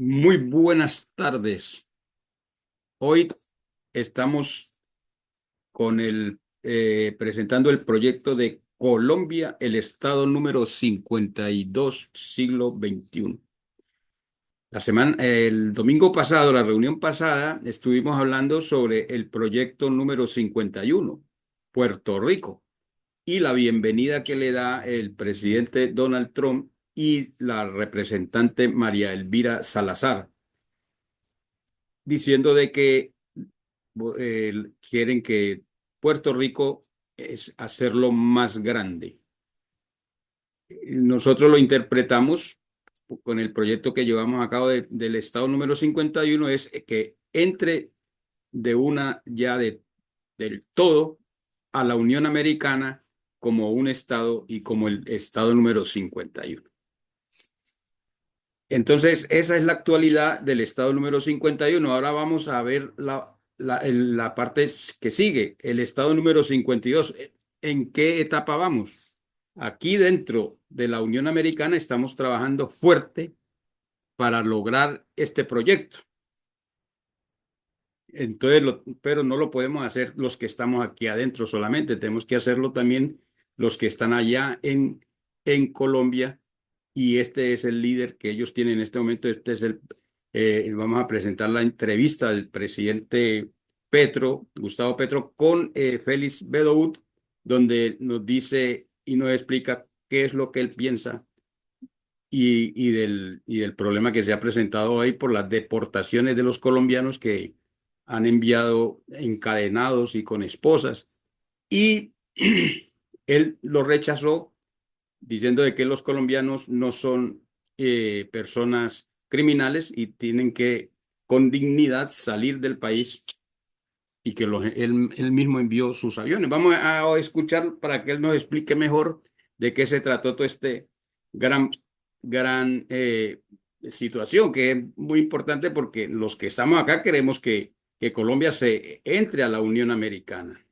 Muy buenas tardes. Hoy estamos con presentando el proyecto de Colombia, el estado número 52, siglo XXI. El domingo pasado, la reunión pasada, estuvimos hablando sobre el proyecto número 51, Puerto Rico, y la bienvenida que le da el presidente Donald Trump y la representante María Elvira Salazar, diciendo de que quieren que Puerto Rico es hacerlo más grande. Nosotros lo interpretamos con el proyecto que llevamos a cabo del Estado número 51, es que entre de una ya del todo a la Unión Americana como un Estado y como el Estado número 51. Entonces, esa es la actualidad del estado número 51. Ahora vamos a ver la parte que sigue, el estado número 52. ¿En qué etapa vamos? Aquí dentro de la Unión Americana estamos trabajando fuerte para lograr este proyecto. Entonces, pero no lo podemos hacer los que estamos aquí adentro solamente, tenemos que hacerlo también los que están allá en Colombia, y este es el líder que ellos tienen en este momento. Vamos a presentar la entrevista del presidente Petro, Gustavo Petro, con Félix Bedout, donde nos dice y nos explica qué es lo que él piensa y del problema que se ha presentado hoy por las deportaciones de los colombianos que han enviado encadenados y con esposas. Y él lo rechazó diciendo de que los colombianos no son personas criminales y tienen que con dignidad salir del país, y que él mismo envió sus aviones. Vamos a escuchar para que él nos explique mejor de qué se trató todo este gran, gran situación, que es muy importante porque los que estamos acá queremos que Colombia se entre a la Unión Americana.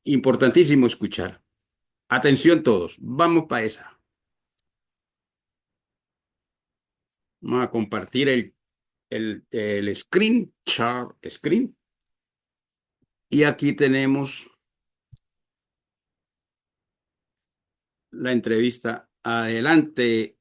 Importantísimo escuchar. Atención todos, vamos para esa. Vamos a compartir el screen, share screen. Y aquí tenemos la entrevista. Adelante,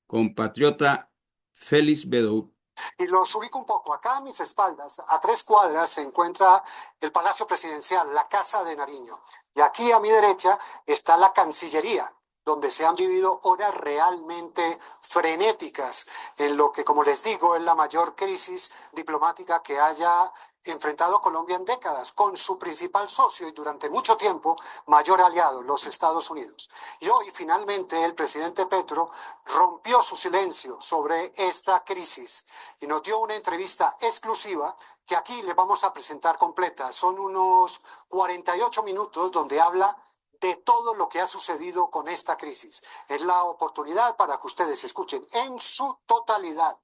compatriota Félix Bedout. Y los ubico un poco. Acá a mis espaldas, a 3 cuadras, se encuentra el Palacio Presidencial, la Casa de Nariño. Y aquí a mi derecha está la Cancillería, donde se han vivido horas realmente frenéticas en lo que, como les digo, es la mayor crisis diplomática que haya enfrentado Colombia en décadas, con su principal socio y durante mucho tiempo mayor aliado, los Estados Unidos. Y hoy finalmente el presidente Petro rompió su silencio sobre esta crisis y nos dio una entrevista exclusiva que aquí le vamos a presentar completa. Son unos 48 minutos donde habla de todo lo que ha sucedido con esta crisis. Es la oportunidad para que ustedes escuchen en su totalidad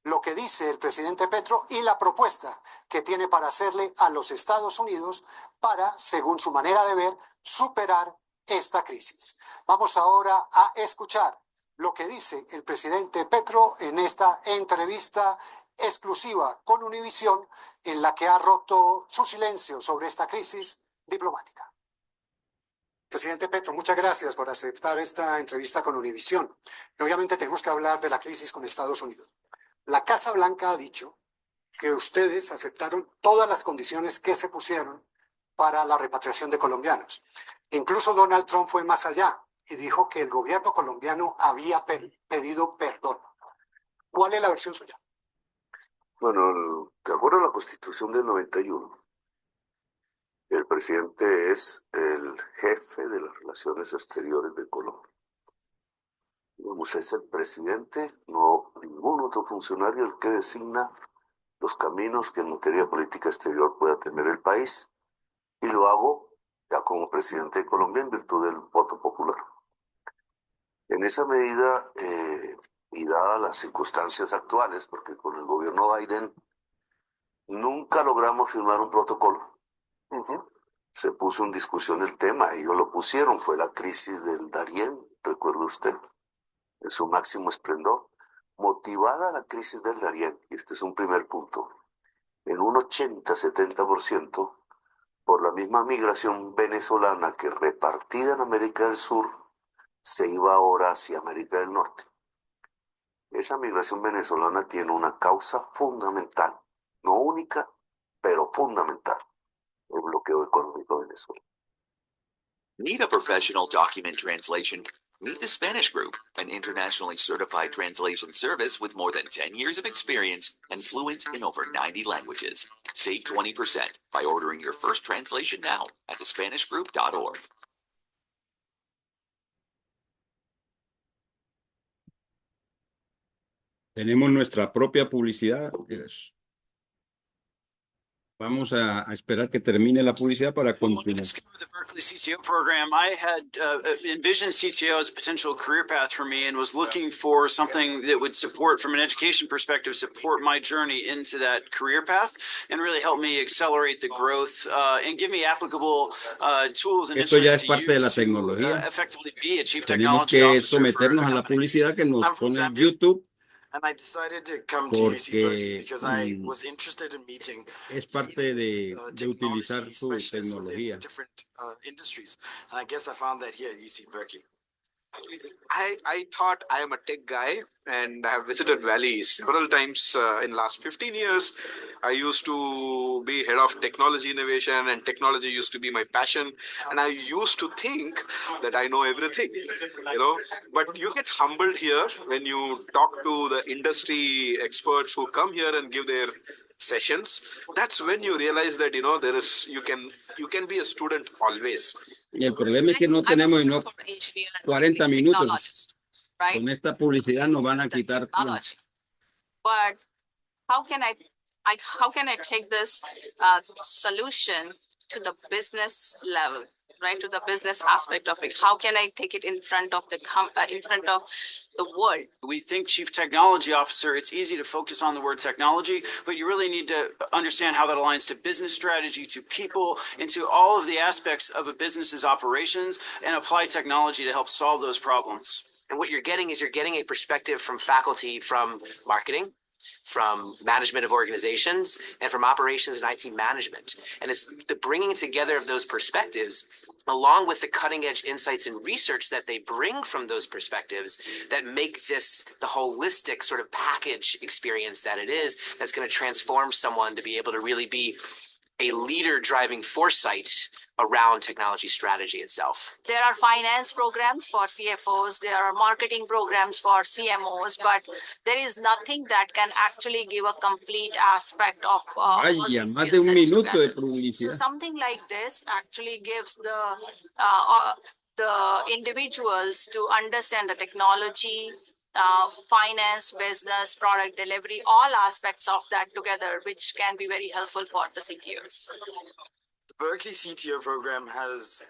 lo que dice el presidente Petro y la propuesta que tiene para hacerle a los Estados Unidos para, según su manera de ver, superar esta crisis. Vamos ahora a escuchar lo que dice el presidente Petro en esta entrevista exclusiva con Univisión, en la que ha roto su silencio sobre esta crisis diplomática. Presidente Petro, muchas gracias por aceptar esta entrevista con Univisión. Y obviamente tenemos que hablar de la crisis con Estados Unidos. La Casa Blanca ha dicho que ustedes aceptaron todas las condiciones que se pusieron para la repatriación de colombianos. Incluso Donald Trump fue más allá y dijo que el gobierno colombiano había pedido perdón. ¿Cuál es la versión suya? Bueno, de acuerdo a la Constitución del 91, el presidente es el jefe de las relaciones exteriores de Colombia. Digamos, es el presidente, no ningún otro funcionario, el que designa los caminos que en materia de política exterior pueda tener el país. Y lo hago ya como presidente de Colombia en virtud del voto popular. En esa medida, y dadas las circunstancias actuales, porque con el gobierno Biden nunca logramos firmar un protocolo. Se puso en discusión el tema, ellos lo pusieron, fue la crisis del Darién, recuerda usted, en su máximo esplendor, motivada la crisis del Darién, y este es un primer punto, en un 80-70% por la misma migración venezolana que repartida en América del Sur se iba ahora hacia América del Norte. Esa migración venezolana tiene una causa fundamental, no única, pero fundamental, el bloqueo económico de Venezuela. Need a professional document translation? Meet the Spanish Group, an internationally certified translation service with more than 10 years of experience and fluent in over 90 languages. Save 20% by ordering your first translation now at thespanishgroup.org. Tenemos nuestra propia publicidad. Vamos a esperar que termine la publicidad para When I continuar. discovered the Berkeley CTO program, I had envisioned CTO as a potential career path for me and was looking for something that would support, from an education perspective, support my journey into that career path and really help me accelerate the growth and give me applicable tools and Esto ya instruments es parte de to la use to tecnología. effectively be a chief Tenemos technology que officer for someternos a a la company. publicidad que nos I'm from pone Zambia. YouTube, And I decided to come to UC Berkeley porque because I was interested in meeting es parte de utilizar technology su specialists within tecnología. different industries. And I guess I found that here at UC Berkeley. I thought I am a tech guy and I have visited Valley several times in last 15 years. I used to be head of technology innovation and technology used to be my passion. And I used to think that I know everything, but you get humbled here when you talk to the industry experts who come here and give their sessions. That's when you realize that, you can be a student always. Y el problema es que no tenemos sino 40 minutos. Con esta publicidad nos van a quitar tiempo. But how can I take this solution to the business level, right? To the business aspect of it. How can I take it in front of the world? We think chief technology officer, it's easy to focus on the word technology, but you really need to understand how that aligns to business strategy, to people, and to all of the aspects of a business's operations, and apply technology to help solve those problems. And what you're getting is a perspective from faculty, from marketing, from management of organizations, and from operations and IT management. And it's the bringing together of those perspectives, along with the cutting edge insights and research that they bring from those perspectives, that make this the holistic sort of package experience that it is, that's going to transform someone to be able to really be a leader driving foresight around technology strategy itself. There are finance programs for CFOs, there are marketing programs for CMOs, but there is nothing that can actually give a complete aspect of all Ay, these más de skill un sets minuto de together. So publicidad. something like this actually gives the individuals to understand the technology, finance, business, product delivery, all aspects of that together, which can be very helpful for the CTOs. The Berkeley CTO program has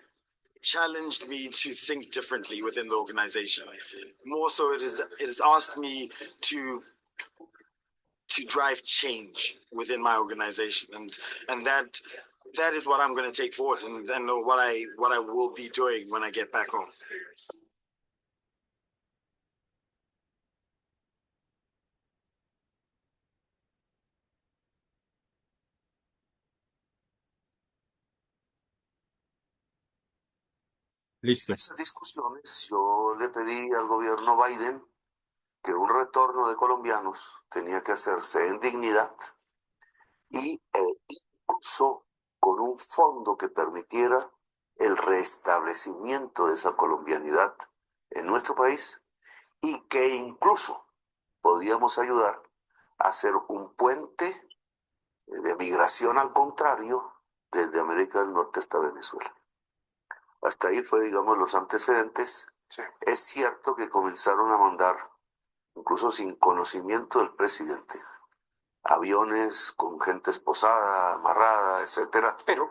challenged me to think differently within the organization. More so, it has asked me to drive change within my organization, and that is what I'm going to take forward, and what I will be doing when I get back home. Listo. En esas discusiones yo le pedí al gobierno Biden que un retorno de colombianos tenía que hacerse en dignidad y incluso con un fondo que permitiera el restablecimiento de esa colombianidad en nuestro país y que incluso podíamos ayudar a hacer un puente de migración al contrario desde América del Norte hasta Venezuela. Hasta ahí fue, digamos, los antecedentes. Sí. Es cierto que comenzaron a mandar, incluso sin conocimiento del presidente, aviones con gente esposada, amarrada, etcétera. Pero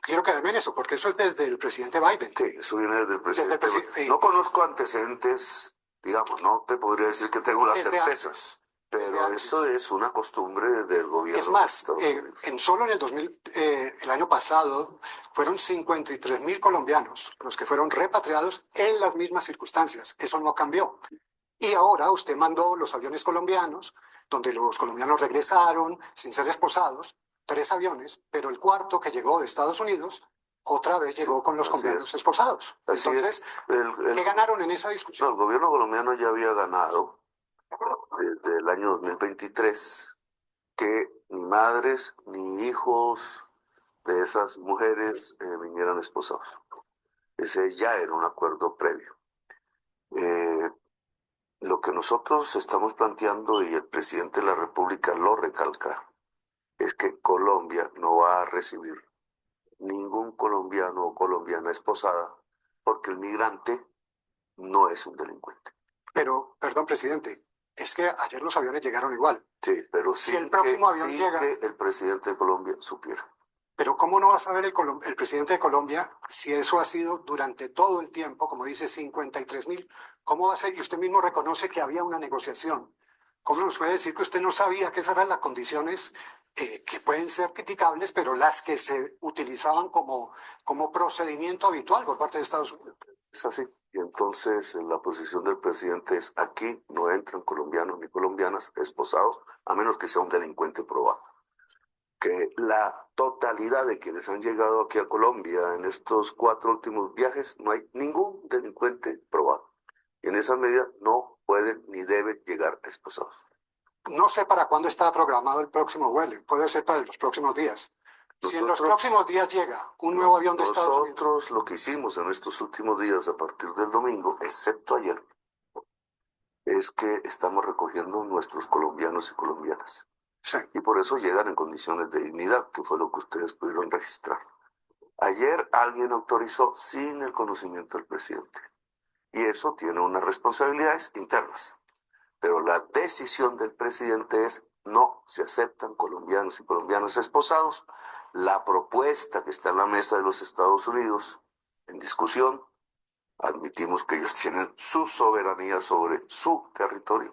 quiero quedarme en eso, porque eso es desde el presidente Biden. Sí, eso viene desde el presidente. Desde el No conozco antecedentes, digamos, no te podría decir que tengo las Desde certezas, Desde pero antes. eso es una costumbre del gobierno. Es más, de Estados Unidos. solo en el año pasado fueron 53,000 colombianos los que fueron repatriados en las mismas circunstancias. Eso no cambió. Y ahora usted mandó los aviones colombianos, donde los colombianos regresaron sin ser esposados, 3 aviones, pero el cuarto que llegó de Estados Unidos, otra vez llegó con los colombianos esposados. Así Entonces, ¿qué ganaron en esa discusión? No, el gobierno colombiano ya había ganado desde el año 2023 que ni madres ni hijos de esas mujeres vinieran esposados. Ese ya era un acuerdo previo. Lo que nosotros estamos planteando, y el presidente de la República lo recalca, es que Colombia no va a recibir ningún colombiano o colombiana esposada porque el migrante no es un delincuente. Pero, perdón, presidente, es que ayer los aviones llegaron igual. Sí, pero Si el próximo avión llega, que el presidente de Colombia supiera. pero ¿cómo no va a saber el presidente de Colombia si eso ha sido durante todo el tiempo, como dice, 53.000? ¿Cómo va a ser? Y usted mismo reconoce que había una negociación. ¿Cómo nos puede decir que usted no sabía que esas eran las condiciones que pueden ser criticables, pero las que se utilizaban como procedimiento habitual por parte de Estados Unidos? Es así. Y entonces la posición del presidente es: aquí no entran colombianos ni colombianas esposados, a menos que sea un delincuente probado. Que la totalidad de quienes han llegado aquí a Colombia en estos 4 últimos viajes, no hay ningún delincuente probado. Y en esa medida no pueden ni deben llegar esposados. No sé para cuándo está programado el próximo vuelo, puede ser para los próximos días. Si en los próximos días llega un nuevo avión de Estados Unidos. Nosotros lo que hicimos en estos últimos días, a partir del domingo, excepto ayer, es que estamos recogiendo nuestros colombianos y colombianas. Sí. Y por eso llegan en condiciones de dignidad, que fue lo que ustedes pudieron registrar. Ayer alguien autorizó sin el conocimiento del presidente. Y eso tiene unas responsabilidades internas. Pero la decisión del presidente es: no se aceptan colombianos y colombianas esposados. La propuesta que está en la mesa de los Estados Unidos, en discusión, admitimos que ellos tienen su soberanía sobre su territorio,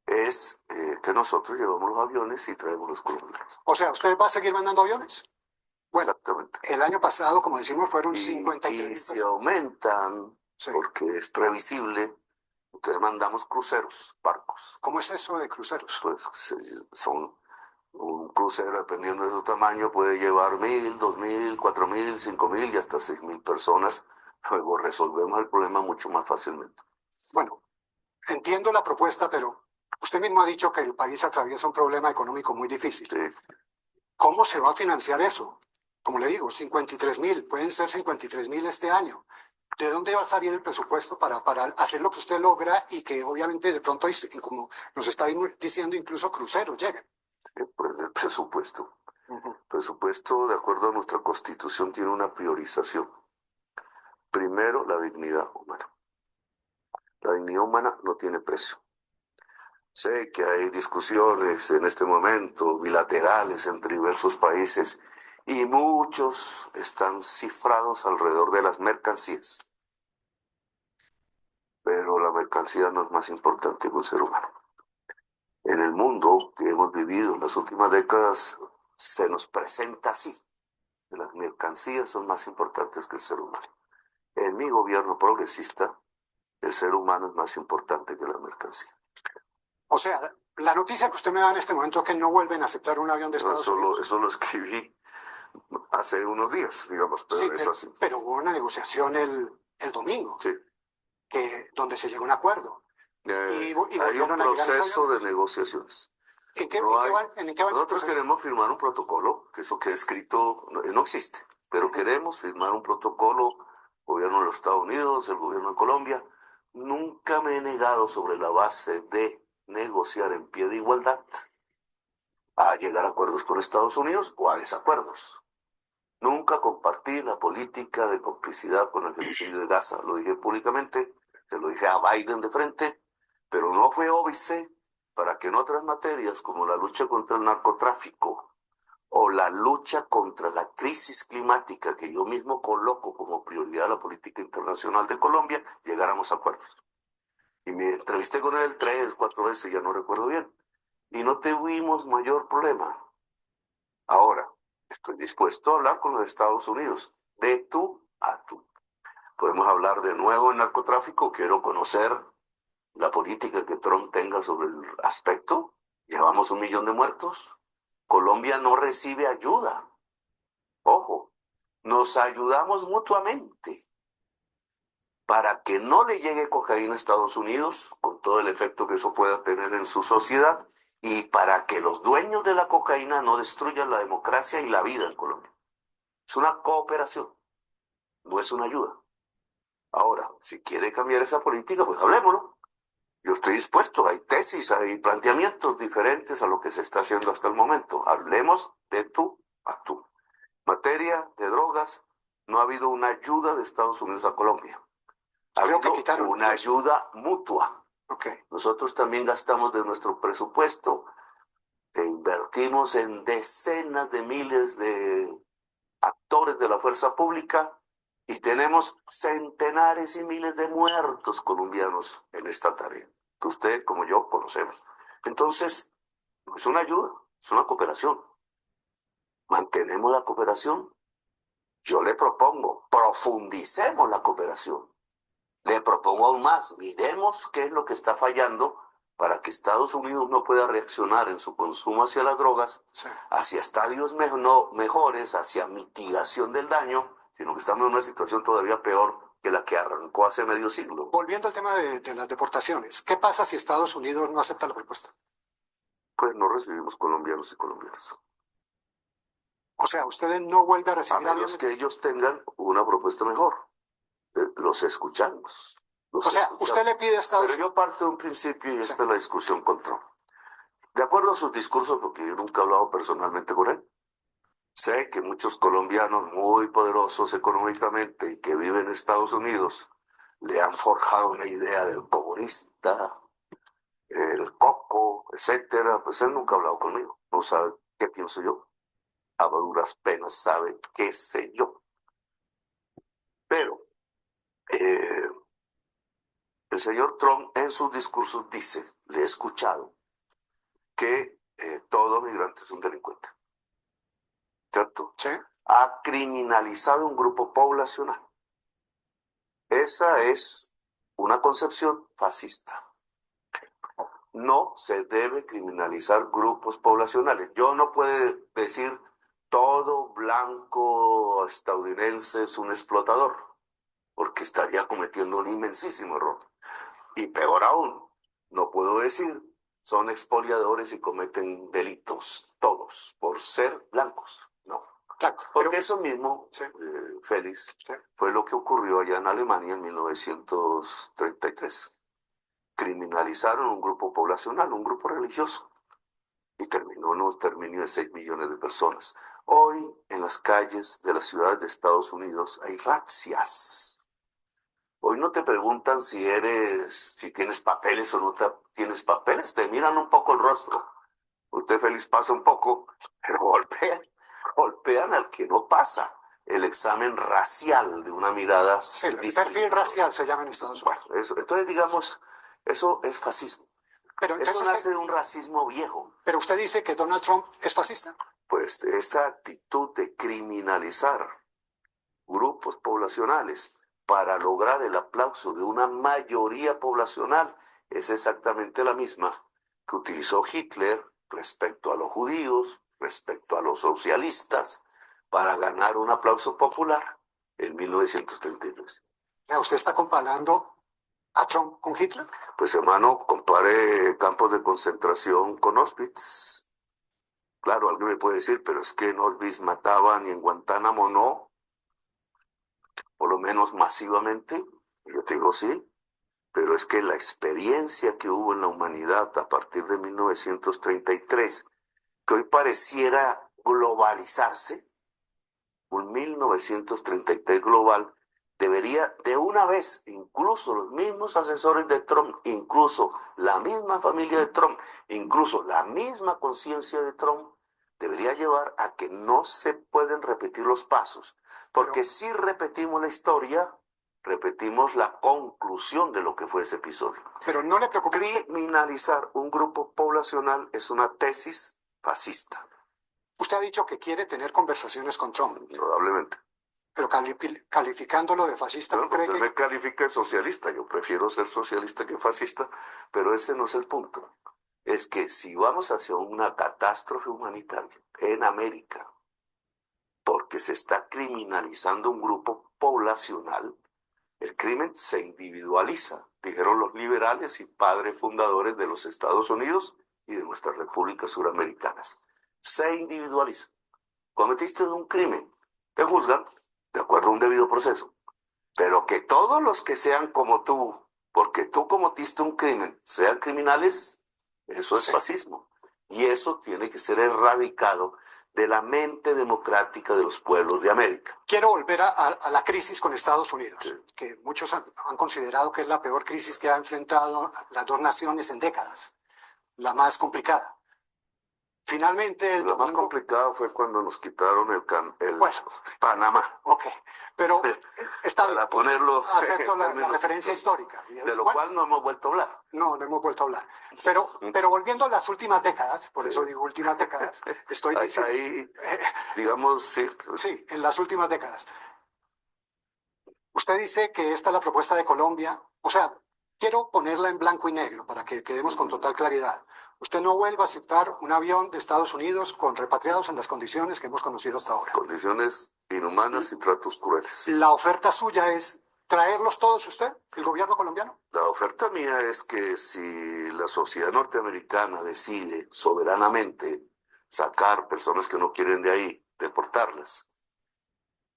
es que nosotros llevamos los aviones y traemos los colombianos. O sea, ¿usted va a seguir mandando aviones? Bueno, exactamente. El año pasado, como decimos, fueron 53. Y si aumentan, sí, porque es previsible, entonces mandamos cruceros, barcos. ¿Cómo es eso de cruceros? Pues son un crucero, dependiendo de su tamaño, puede llevar 1.000, 2.000, 4.000, 5.000 y hasta 6.000 personas. Luego resolvemos el problema mucho más fácilmente. Bueno, entiendo la propuesta, pero usted mismo ha dicho que el país atraviesa un problema económico muy difícil. Sí. ¿Cómo se va a financiar eso? Como le digo, 53.000, pueden ser 53.000 este año. ¿De dónde va a salir el presupuesto para hacer lo que usted logra y que obviamente de pronto, como nos está diciendo, incluso cruceros lleguen? Pues el presupuesto. El presupuesto, de acuerdo a nuestra Constitución, tiene una priorización. Primero, la dignidad humana. La dignidad humana no tiene precio. Sé que hay discusiones en este momento bilaterales entre diversos países y muchos están cifrados alrededor de las mercancías. Pero la mercancía no es más importante que un ser humano. En el mundo que hemos vivido en las últimas décadas se nos presenta así, que las mercancías son más importantes que el ser humano. En mi gobierno progresista, el ser humano es más importante que la mercancía. O sea, la noticia que usted me da en este momento es que no vuelven a aceptar un avión de Estados Unidos. Eso lo escribí hace unos días, digamos, pero sí, es así. Pero hubo una negociación el domingo, sí, donde se llegó a un acuerdo. Y hay un proceso de negociaciones. ¿En qué van nosotros queremos firmar un protocolo, que eso que he escrito no existe, pero queremos firmar un protocolo, gobierno de los Estados Unidos, el gobierno de Colombia. Nunca me he negado, sobre la base de negociar en pie de igualdad, a llegar a acuerdos con Estados Unidos o a desacuerdos. Nunca compartí la política de complicidad con el genocidio de Gaza. Lo dije públicamente, se lo dije a Biden de frente, pero no fue óbice para que en otras materias como la lucha contra el narcotráfico o la lucha contra la crisis climática, que yo mismo coloco como prioridad de la política internacional de Colombia, llegáramos a acuerdos. Y me entrevisté con él 3, 4 veces, ya no recuerdo bien, y no tuvimos mayor problema. Ahora, estoy dispuesto a hablar con los Estados Unidos, de tú a tú. Podemos hablar de nuevo en narcotráfico, quiero conocer la política que Trump tenga sobre el aspecto. Llevamos 1 millón de muertos. Colombia no recibe ayuda. Ojo, nos ayudamos mutuamente para que no le llegue cocaína a Estados Unidos, con todo el efecto que eso pueda tener en su sociedad, y para que los dueños de la cocaína no destruyan la democracia y la vida en Colombia. Es una cooperación, no es una ayuda. Ahora, si quiere cambiar esa política, pues hablémoslo. Yo estoy dispuesto, hay tesis, hay planteamientos diferentes a lo que se está haciendo hasta el momento. Hablemos de tú a tú. Materia de drogas, no ha habido una ayuda de Estados Unidos a Colombia. Ha Creo que habido quitaron una ayuda mutua. Okay. Nosotros también gastamos de nuestro presupuesto e invertimos en decenas de miles de actores de la fuerza pública y tenemos centenares y miles de muertos colombianos en esta tarea, que usted como yo conocemos. Entonces, es una ayuda, es una cooperación. Mantenemos la cooperación. Yo le propongo, profundicemos la cooperación. Le propongo aún más, miremos qué es lo que está fallando para que Estados Unidos no pueda reaccionar en su consumo hacia las drogas, hacia estadios mejores, hacia mitigación del daño, sino que estamos en una situación todavía peor que la que arrancó hace medio siglo. Volviendo al tema de las deportaciones, ¿qué pasa si Estados Unidos no acepta la propuesta? Pues no recibimos colombianos y colombianas. O sea, ustedes no vuelven a A recibir menos que ellos tengan una propuesta mejor. Los escuchamos. O sea, usted le pide a Estados Unidos. Pero yo parto de un principio y esta es la discusión con Trump. De acuerdo a sus discursos, porque yo nunca he hablado personalmente con él, sé que muchos colombianos muy poderosos económicamente y que viven en Estados Unidos le han forjado una idea del comunista, el coco, etcétera. Pues él nunca ha hablado conmigo. No sabe qué pienso yo. A duras penas sabe qué sé yo. Pero el señor Trump en sus discursos dice, le he escuchado, que todo migrante es un delincuente. ¿Cierto? Sí. Ha criminalizado un grupo poblacional. Esa es una concepción fascista. No se debe criminalizar grupos poblacionales. Yo no puedo decir todo blanco estadounidense es un explotador, porque estaría cometiendo un inmensísimo error. Y peor aún, no puedo decir son expoliadores y cometen delitos todos por ser blancos. No. Claro, porque eso mismo, sí. Félix, Sí. fue lo que ocurrió allá en Alemania en 1933. Criminalizaron un grupo poblacional, un grupo religioso, y terminó en un exterminio de 6 millones de personas. Hoy, en las calles de las ciudades de Estados Unidos, hay razzias. Hoy no te preguntan si tienes papeles o no tienes papeles, te miran un poco el rostro. Usted, Félix, pasa un poco, pero golpean al que no pasa. El examen racial de una mirada. Sí, el perfil racial se llama en Estados Unidos. Bueno, entonces digamos, eso es fascismo. Pero eso nace de un racismo viejo. Pero usted dice que Donald Trump es fascista. Pues esa actitud de criminalizar grupos poblacionales para lograr el aplauso de una mayoría poblacional es exactamente la misma que utilizó Hitler respecto a los judíos, respecto a los socialistas, para ganar un aplauso popular en 1933. ¿Usted está comparando a Trump con Hitler? Pues hermano, compare campos de concentración con Auschwitz. Claro, alguien me puede decir, pero es que en Auschwitz mataban y en Guantánamo no, por lo menos masivamente. Yo te digo sí, pero es que la experiencia que hubo en la humanidad a partir de 1933, que hoy pareciera globalizarse, un 1933 global, debería de una vez, incluso los mismos asesores de Trump, incluso la misma familia de Trump, incluso la misma conciencia de Trump, debería llevar a que no se pueden repetir los pasos. Porque si repetimos la historia, repetimos la conclusión de lo que fue ese episodio. Pero no le preocupa. Criminalizar un grupo poblacional es una tesis fascista. Usted ha dicho que quiere tener conversaciones con Trump. Indudablemente. Pero calificándolo de fascista, ¿no Bueno, pues cree él que me califica de socialista, yo prefiero ser socialista que fascista, pero ese no es el punto. Es que si vamos hacia una catástrofe humanitaria en América, porque se está criminalizando un grupo poblacional, el crimen se individualiza, dijeron los liberales y padres fundadores de los Estados Unidos y de nuestras repúblicas suramericanas. Se individualiza. Cometiste un crimen, te juzgan de acuerdo a un debido proceso, pero que todos los que sean como tú, porque tú cometiste un crimen, sean criminales, eso es Sí. fascismo. Y eso tiene que ser erradicado de la mente democrática de los pueblos de América. quiero volver a la crisis con Estados Unidos, Sí. que muchos han considerado que es la peor crisis que ha enfrentado las dos naciones en décadas, la más complicada. Finalmente, el Lo más domingo, complicado fue cuando nos quitaron el Bueno. Panamá, ok, pero está bien, para ponerlo acepto en la términos referencia histórica. de lo Bueno, cual no hemos vuelto a hablar. no hemos vuelto a hablar. Pero volviendo a las últimas décadas, por eso digo últimas décadas, estoy diciendo, Ahí, digamos, sí. sí, en las últimas décadas. Usted dice que esta es la propuesta de Colombia, o sea, quiero ponerla en blanco y negro para que quedemos con total claridad. Usted no vuelva a aceptar un avión de Estados Unidos con repatriados en las condiciones que hemos conocido hasta ahora. Condiciones inhumanas y tratos crueles. La oferta suya es traerlos todos usted, el gobierno colombiano. La oferta mía es que si la sociedad norteamericana decide soberanamente sacar personas que no quieren de ahí,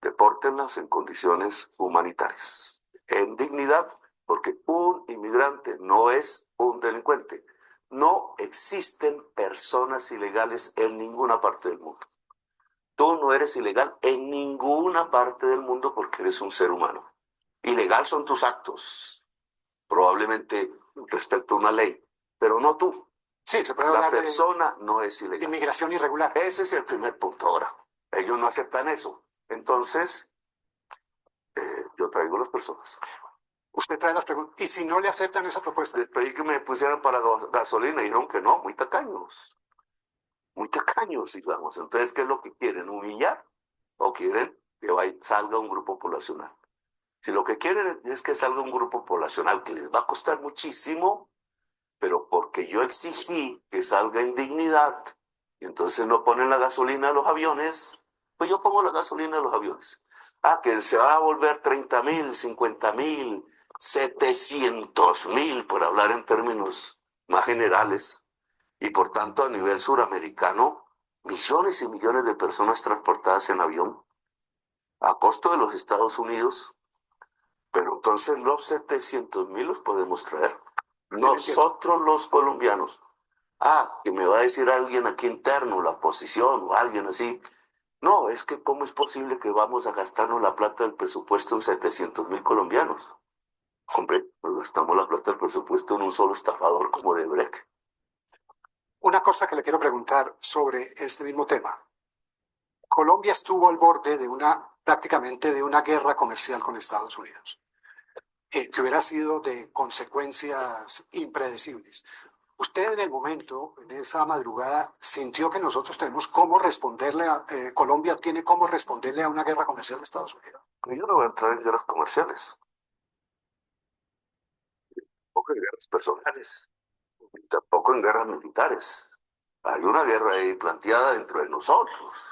depórtenlas en condiciones humanitarias, en dignidad, porque un inmigrante no es un delincuente. No existen personas ilegales en ninguna parte del mundo. Tú no eres ilegal en ninguna parte del mundo porque eres un ser humano. Ilegal son tus actos, probablemente respecto a una ley, pero no tú. Sí, se puede La hablar persona no es de ilegal. inmigración irregular. Ese es el primer punto ahora. Ellos no aceptan eso. Entonces, yo traigo las personas. Usted trae las preguntas. ¿Y si no le aceptan esa propuesta? Les pedí que me pusieran para gasolina y dijeron que no, muy tacaños. Muy tacaños, digamos. Entonces, ¿qué es lo que quieren? ¿Humillar? ¿O quieren que salga un grupo poblacional? Si lo que quieren es que salga un grupo poblacional que les va a costar muchísimo, pero porque yo exigí que salga en dignidad, y entonces no ponen la gasolina a los aviones, pues yo pongo la gasolina a los aviones. Que se va a volver 30,000, 50,000, 700,000, por hablar en términos más generales, y por tanto a nivel suramericano, millones y millones de personas transportadas en avión a costo de los Estados Unidos, pero entonces los 700,000 los podemos traer. Nosotros los colombianos. Que me va a decir alguien aquí interno, la oposición o alguien así. No, es que ¿cómo es posible que vamos a gastarnos la plata del presupuesto en 700,000 colombianos? Hombre, pues gastamos la plata del presupuesto en un solo estafador como Odebrecht. Una cosa que le quiero preguntar sobre este mismo tema. Colombia estuvo al borde de prácticamente de una guerra comercial con Estados Unidos, que hubiera sido de consecuencias impredecibles. Usted en el momento, en esa madrugada, sintió que nosotros tenemos cómo responderle Colombia tiene cómo responderle a una guerra comercial de Estados Unidos. Yo no voy a entrar en guerras comerciales, tampoco en guerras personales, ni tampoco en guerras militares. Hay una guerra ahí planteada dentro de nosotros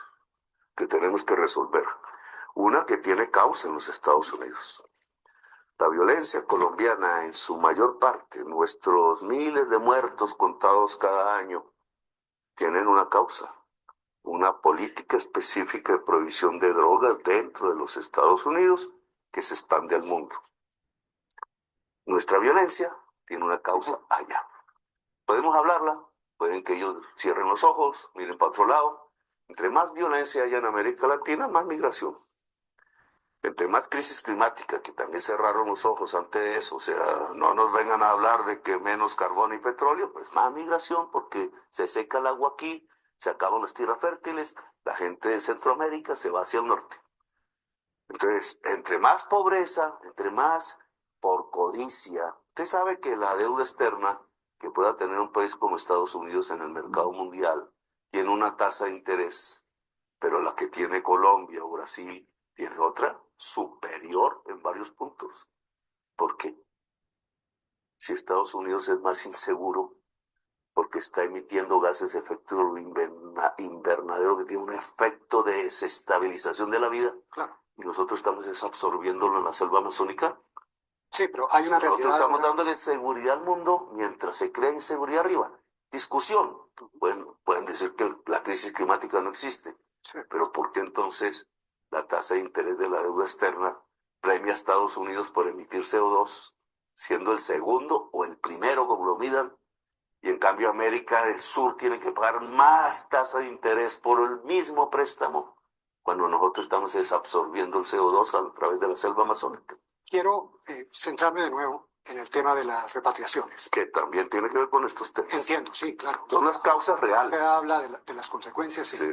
que tenemos que resolver. Una que tiene causa en los Estados Unidos. La violencia colombiana en su mayor parte, nuestros miles de muertos contados cada año, tienen una causa, una política específica de prohibición de drogas dentro de los Estados Unidos que se expande al mundo. Nuestra violencia tiene una causa allá. Podemos hablarla, pueden que ellos cierren los ojos, miren para otro lado. Entre más violencia haya en América Latina, más migración. Entre más crisis climática, que también cerraron los ojos ante eso, o sea, no nos vengan a hablar de que menos carbón y petróleo, pues más migración, porque se seca el agua aquí, se acaban las tierras fértiles, la gente de Centroamérica se va hacia el norte. Entonces, entre más pobreza, entre más por codicia, usted sabe que la deuda externa que pueda tener un país como Estados Unidos en el mercado mundial tiene una tasa de interés, pero la que tiene Colombia o Brasil tiene otra superior en varios puntos. ¿Por qué? Si Estados Unidos es más inseguro porque está emitiendo gases de efecto invernadero que tiene un efecto de desestabilización de la vida, Claro. y nosotros estamos absorbiéndolo en la selva amazónica. Sí, pero hay una Nosotros realidad. estamos dándole seguridad al mundo mientras se crea inseguridad arriba. Discusión. Pueden decir que la crisis climática no existe, Sí. pero ¿por qué entonces la tasa de interés de la deuda externa premia a Estados Unidos por emitir CO2, siendo el segundo o el primero, como lo midan? Y en cambio América del Sur tiene que pagar más tasa de interés por el mismo préstamo, cuando nosotros estamos desabsorbiendo el CO2 a través de la selva amazónica. Quiero centrarme de nuevo en el tema de las repatriaciones. Que también tiene que ver con estos temas. Entiendo, sí, claro. Son las causas reales. Se habla de las consecuencias. Sí.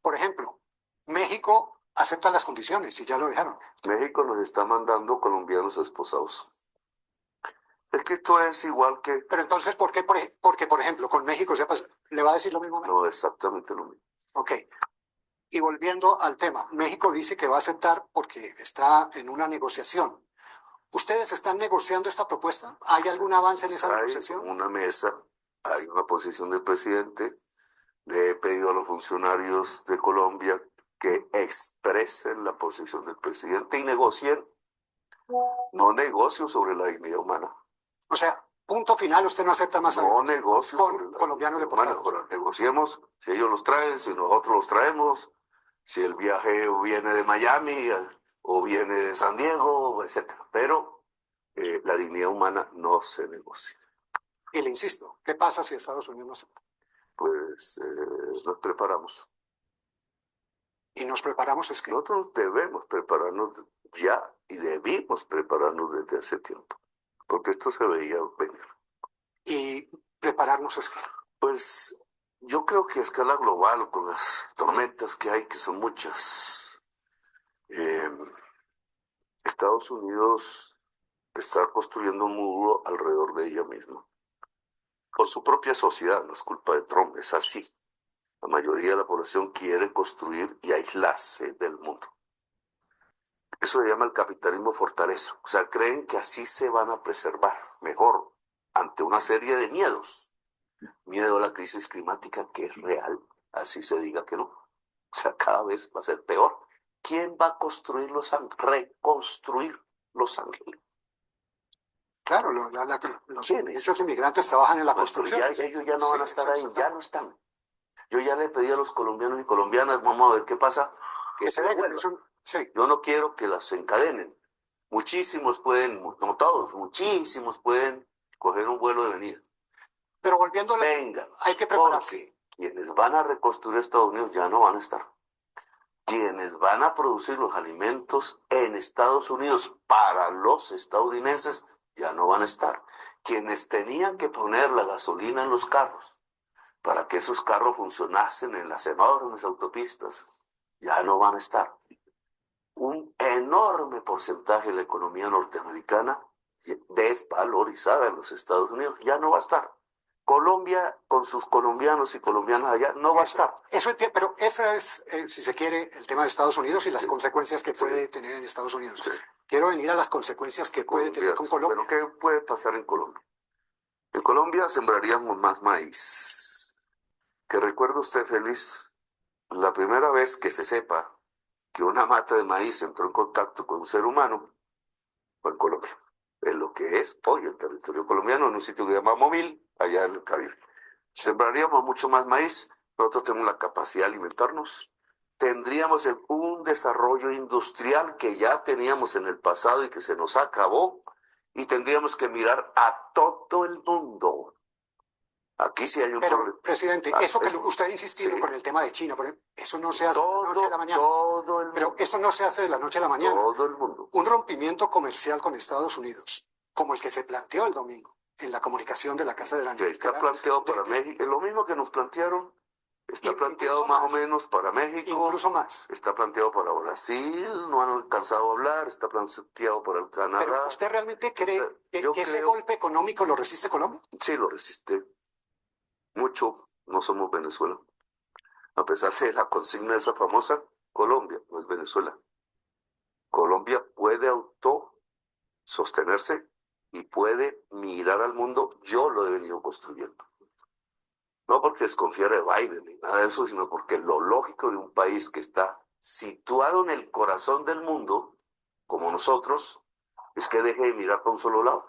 Por ejemplo, México acepta las condiciones y ya lo dejaron. México nos está mandando colombianos esposados. Es que esto es igual que... Pero entonces, ¿por qué? Porque, por ejemplo, con México le va a decir lo mismo a México. No, exactamente lo mismo. Ok. Y volviendo al tema, México dice que va a aceptar porque está en una negociación. ¿Ustedes están negociando esta propuesta? ¿Hay algún avance en esa negociación? Hay una mesa, hay una posición del presidente. Le he pedido a los funcionarios de Colombia que expresen la posición del presidente y negocien. No negocio sobre la dignidad humana. O sea, punto final, usted no acepta más No negocio sobre la colombianos dignidad humana. deportados. Ahora negociemos, si ellos los traen, si nosotros los traemos, si el viaje viene de Miami o viene de San Diego, etc. Pero la dignidad humana no se negocia. Y le insisto, ¿qué pasa si Estados Unidos no acepta? Pues nos preparamos. Y nos preparamos es que... Nosotros debemos prepararnos ya y debimos prepararnos desde hace tiempo, porque esto se veía venir. Y prepararnos es que... Pues yo creo que a escala global, con las tormentas que hay, que son muchas, Estados Unidos está construyendo un muro alrededor de ella misma. Por su propia sociedad, no es culpa de Trump, es así. La mayoría de la población quiere construir y aislarse del mundo. Eso se llama el capitalismo fortaleza. O sea, creen que así se van a preservar mejor ante una serie de miedos. Miedo a la crisis climática, que es real, así se diga que no. O sea, cada vez va a ser peor. ¿Quién va a construir reconstruir Los Ángeles? Claro, muchos inmigrantes trabajan en la construcción. Ellos ya no van a estar ahí, ya no están. Yo ya le pedí a los colombianos y colombianas, vamos a ver qué pasa, que se devuelvan. Sí. Yo no quiero que las encadenen. Muchísimos pueden, no todos, muchísimos pueden coger un vuelo de venida. Pero volviendo a la... Vengan, hay que prepararse. porque quienes van a reconstruir Estados Unidos ya no van a estar. Quienes van a producir los alimentos en Estados Unidos para los estadounidenses ya no van a estar. Quienes tenían que poner la gasolina en los carros para que esos carros funcionasen en las enormes autopistas ya no van a estar. Un enorme porcentaje de la economía norteamericana desvalorizada en los Estados Unidos ya no va a estar. Colombia, con sus colombianos y colombianas allá, no va a estar. Eso entiendo, pero ese es, si se quiere, el tema de Estados Unidos y las consecuencias que puede tener en Estados Unidos. Sí. Quiero venir a las consecuencias que puede tener con Colombia. Pero ¿qué puede pasar en Colombia? En Colombia sembraríamos más maíz. Que recuerda usted, feliz, la primera vez que se sepa que una mata de maíz entró en contacto con un ser humano fue en Colombia. Es lo que es hoy el territorio colombiano, en un sitio que se llama Móvil, allá en el Caribe. Sembraríamos mucho más maíz, nosotros tenemos la capacidad de alimentarnos, tendríamos un desarrollo industrial que ya teníamos en el pasado y que se nos acabó, y tendríamos que mirar a todo el mundo. Aquí sí hay un problema. Pero, presidente, eso que usted ha insistido con el tema de China, por ejemplo, eso no se hace de la noche a la mañana. Todo el mundo. Pero eso no se hace de la noche a la mañana. Todo el mundo. Un rompimiento comercial con Estados Unidos, como el que se planteó el domingo en la comunicación de la Casa de la Que está planteado para México, es lo mismo que nos plantearon. Está planteado más o menos para México. Incluso más. Está planteado para Brasil, no han alcanzado a hablar, está planteado para el Canadá. ¿Pero usted realmente cree que ese golpe económico lo resiste Colombia? Sí, lo resiste. Mucho. No somos Venezuela. A pesar de la consigna esa famosa, Colombia no es Venezuela. Colombia puede autosostenerse y puede mirar al mundo. Yo lo he venido construyendo. No porque desconfiara de Biden ni nada de eso, sino porque lo lógico de un país que está situado en el corazón del mundo, como nosotros, es que deje de mirar para un solo lado,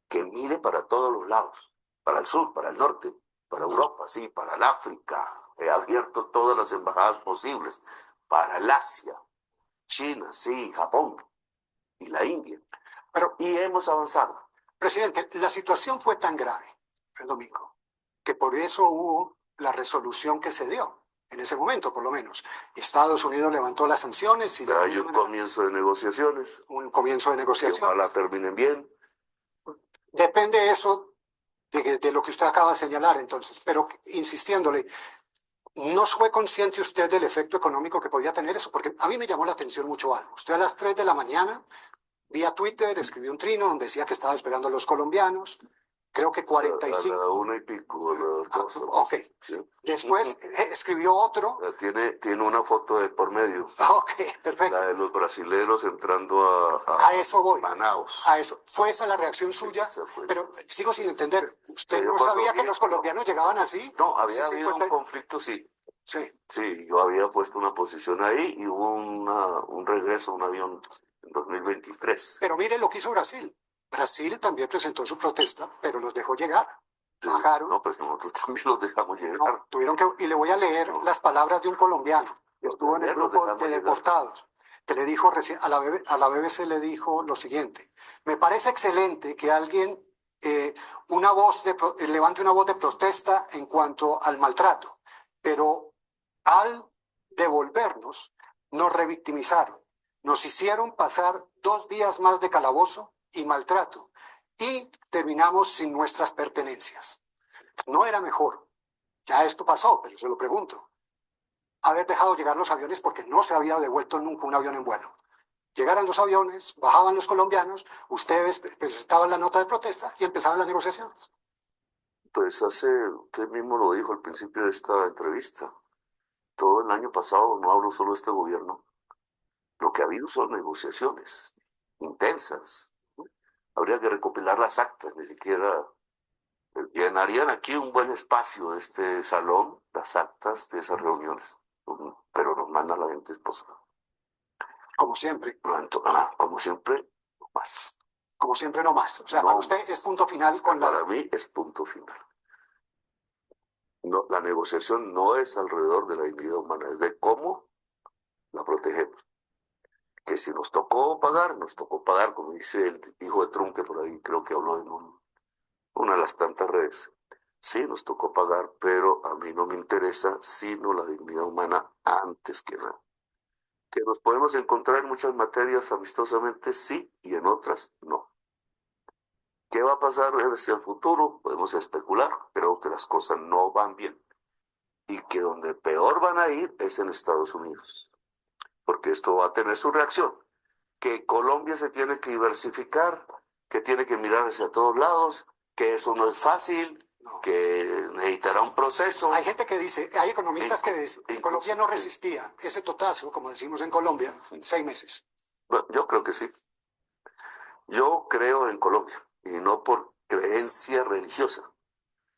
que mire para todos los lados, para el sur, para el norte, para Europa, sí, para el África. He abierto todas las embajadas posibles, para el Asia, China, sí, Japón y la India. Y hemos avanzado. Presidente, la situación fue tan grave el domingo que por eso hubo la resolución que se dio. En ese momento, por lo menos, Estados Unidos levantó las sanciones y hay un comienzo de negociaciones. Un comienzo de negociación. Que ojalá terminen bien. Depende eso de lo que usted acaba de señalar, entonces, pero insistiéndole, ¿no fue consciente usted del efecto económico que podía tener eso? Porque a mí me llamó la atención mucho algo. Usted a las 3 de la mañana, vía Twitter, escribió un trino donde decía que estaba esperando a los colombianos. Creo que 45. A la 1:00 a las 2. Ok. ¿Sí? Después escribió otro. Tiene una foto de por medio. Ok, perfecto. La de los brasileros entrando a eso voy. Manaus. A eso. ¿Fue esa la reacción suya? Pero sigo sin entender. ¿Usted no sabía que los colombianos llegaban así? No, había habido un conflicto, sí. Sí, yo había puesto una posición ahí y hubo un regreso, un avión en 2023. Pero mire lo que hizo Brasil. Brasil también presentó su protesta, pero los dejó llegar. Bajaron. No, pues nosotros también los dejamos llegar. No, tuvieron que, y le voy a leer las palabras de un colombiano que estuvo en el grupo de deportados, que le dijo a la BBC le dijo lo siguiente: me parece excelente que alguien levante una voz de protesta en cuanto al maltrato, pero al devolvernos nos revictimizaron, nos hicieron pasar 2 días más de calabozo y maltrato y terminamos sin nuestras pertenencias. ¿No era mejor? Ya esto pasó, pero se lo pregunto. Haber dejado llegar los aviones porque no se había devuelto nunca un avión en vuelo. Llegaran los aviones, bajaban los colombianos, ustedes presentaban la nota de protesta y empezaban las negociaciones. Pues usted mismo lo dijo al principio de esta entrevista. Todo el año pasado, no hablo solo de este gobierno, lo que ha habido son negociaciones intensas. Habría que recopilar las actas, ni siquiera llenarían aquí un buen espacio de este salón, las actas de esas reuniones, pero nos manda la gente esposada. Como siempre. Como siempre, no más. Como siempre, no más. O sea, no para usted es punto final con Para mí es punto final. No, la negociación no es alrededor de la dignidad humana, es de cómo la protegemos. Que si nos tocó pagar, como dice el hijo de Trump, que por ahí creo que habló en una de las tantas redes. Sí, nos tocó pagar, pero a mí no me interesa sino la dignidad humana antes que nada. Que nos podemos encontrar en muchas materias amistosamente, sí, y en otras, no. ¿Qué va a pasar hacia el futuro? Podemos especular. Creo que las cosas no van bien. Y que donde peor van a ir es en Estados Unidos. Porque esto va a tener su reacción. Que Colombia se tiene que diversificar, que tiene que mirar hacia todos lados, que eso no es fácil, que necesitará un proceso. Hay gente que dice, hay economistas que dicen que Colombia no resistía ese totazo, como decimos en Colombia, 6 meses. Bueno, yo creo que sí. Yo creo en Colombia, y no por creencia religiosa,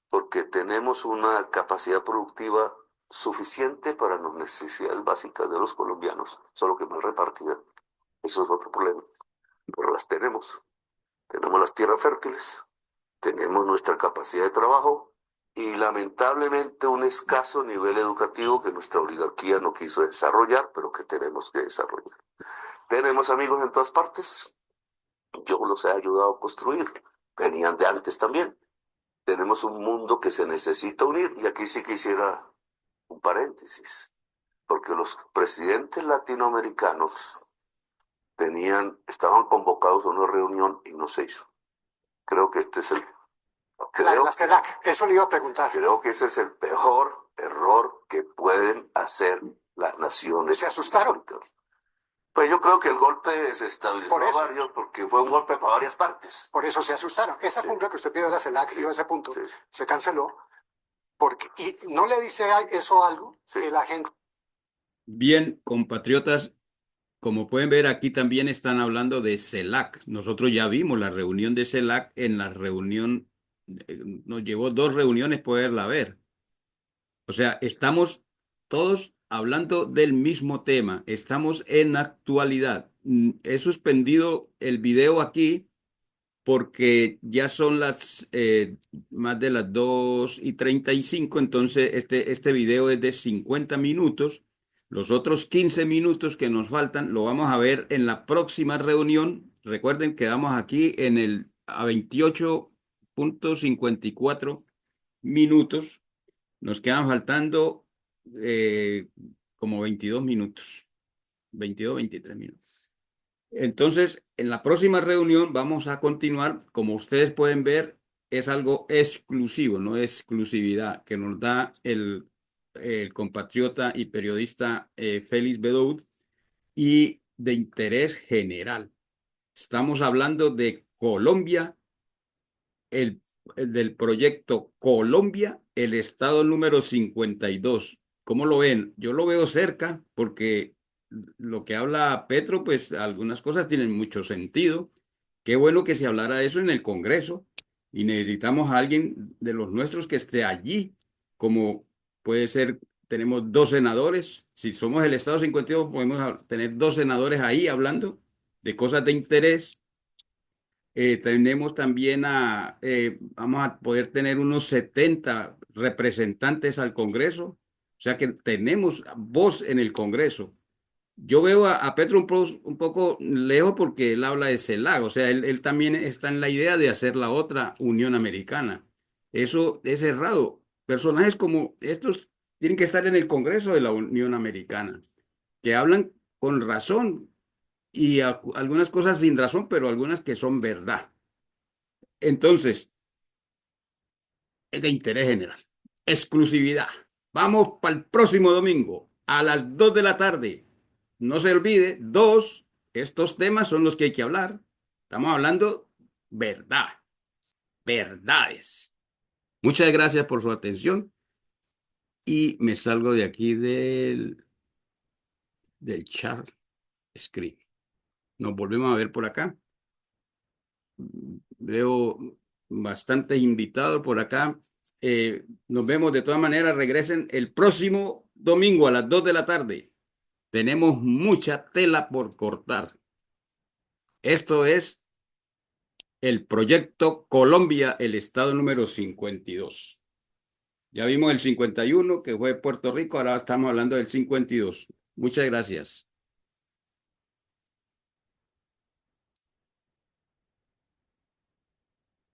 porque tenemos una capacidad productiva suficiente para las necesidades básicas de los colombianos, solo que mal repartida. Eso es otro problema. Pero las tenemos. Tenemos las tierras fértiles, tenemos nuestra capacidad de trabajo y lamentablemente un escaso nivel educativo que nuestra oligarquía no quiso desarrollar, pero que tenemos que desarrollar. Tenemos amigos en todas partes. Yo los he ayudado a construir. Venían de antes también. Tenemos un mundo que se necesita unir, y aquí sí quisiera un paréntesis, porque los presidentes latinoamericanos estaban convocados a una reunión y no se hizo. Creo que este es la CELAC, eso le iba a preguntar. Creo que ese es el peor error que pueden hacer las naciones. ¿Se asustaron? Pues yo creo que el golpe desestabilizó a varios, porque fue un golpe para varias partes. Por eso se asustaron. Esa cumbre que usted pidió de la CELAC, dio ese punto, se canceló. ¿Y no le dice eso algo? Que la gente... Bien, compatriotas, como pueden ver, aquí también están hablando de CELAC. Nosotros ya vimos la reunión de CELAC en la reunión, nos llevó 2 reuniones poderla ver. O sea, estamos todos hablando del mismo tema. Estamos en actualidad. He suspendido el video aquí porque ya son las más de las 2:35. Entonces este video es de 50 minutos. Los otros 15 minutos que nos faltan lo vamos a ver en la próxima reunión. Recuerden, quedamos aquí en el a 28.54 minutos. Nos quedan faltando como 22 minutos, 22, 23 minutos. Entonces, en la próxima reunión vamos a continuar. Como ustedes pueden ver, es algo exclusivo, no exclusividad, que nos da el compatriota y periodista Félix Bedout, y de interés general. Estamos hablando de Colombia, del proyecto Colombia, el estado número 52. ¿Cómo lo ven? Yo lo veo cerca porque lo que habla Petro, pues algunas cosas tienen mucho sentido. Qué bueno que se hablara eso en el Congreso, y necesitamos a alguien de los nuestros que esté allí, como puede ser, tenemos 2 senadores. Si somos el estado 52, podemos tener 2 senadores ahí hablando de cosas de interés. Tenemos también vamos a poder tener unos 70 representantes al Congreso, o sea que tenemos voz en el Congreso. Yo veo a Petro un poco lejos porque él habla de CELAC, o sea, él también está en la idea de hacer la otra Unión Americana. Eso es errado. Personajes como estos tienen que estar en el Congreso de la Unión Americana, que hablan con razón, y algunas cosas sin razón, pero algunas que son verdad. Entonces, es de interés general. Exclusividad. Vamos para el próximo domingo a las 2 de la tarde. No se olvide, estos temas son los que hay que hablar. Estamos hablando verdad, verdades. Muchas gracias por su atención, y me salgo de aquí del chat screen. Nos volvemos a ver por acá. Veo bastantes invitados por acá. Nos vemos de todas maneras. Regresen el próximo domingo a las 2 de la tarde. Tenemos mucha tela por cortar. Esto es el proyecto Colombia, el estado número 52. Ya vimos el 51, que fue Puerto Rico. Ahora estamos hablando del 52. Muchas gracias.